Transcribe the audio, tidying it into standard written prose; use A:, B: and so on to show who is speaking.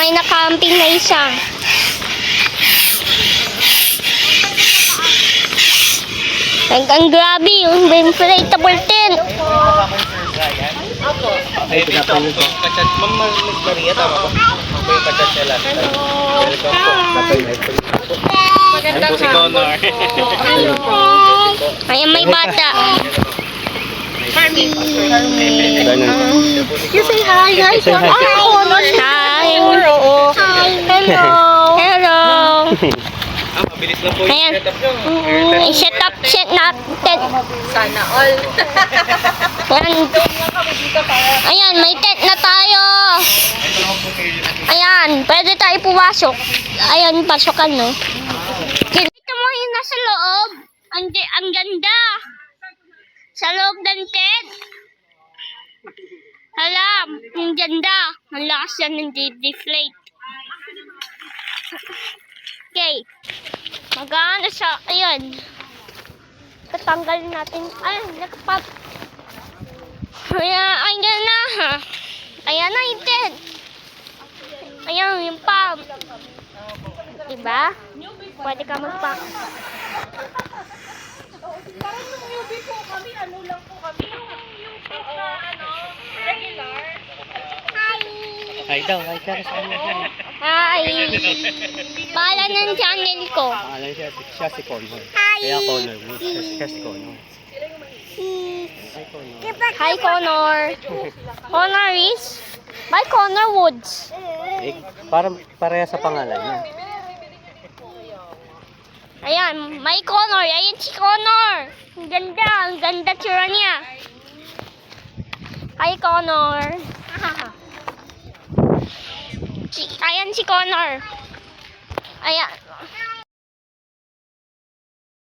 A: may nakamping na isa. Ang grabe yung inflatable tent.
B: Ay, dito ang kachat. Ma'am, Miss Maria, tama ba? Ako yung kachat niya last time. Welcome po. Magandang po si Connor.
A: Ayan, may bata.
B: Carmen.
C: You say hi, guys.
A: Hi. Hello. Hello.
B: Mabilis lang po yung
A: Ayan.
B: setup nyo.
A: Set natin.
C: Sana all.
A: Ayan, may tent na tayo. Ayan, pwede tayo pumasok. Ayan, pasokan, no? Dito mo yung nasa loob. Ang ganda. Sa loob ng tent. Alam, ang ganda. Ang lakas yan ng deflate. Okay. Mag-ano siya. Ayan. Katanggalin natin. Ay, nakapap. Ayan na. Ayan na yung tent. Ayan yung pump. Diba? Pwede ka mag-pump.
C: Parang yung UV po kami, ano lang po kami. Yung UV na ano, regular.
B: Hi daw, hi ka sa kanya.
A: Hi. Pala ng channel ko.
B: Pangalan siya si Connor.
A: Hi.
B: Kaya Connor, siya si Connor.
A: Hi, Connor. Connor is? By Connor Woods.
B: Eh, parang pareha sa pangalan niya.
A: Ayan, may Connor. Ayan si Connor. Ang ganda tsura niya. Hi, Connor. Ayan si Connor. Ayan.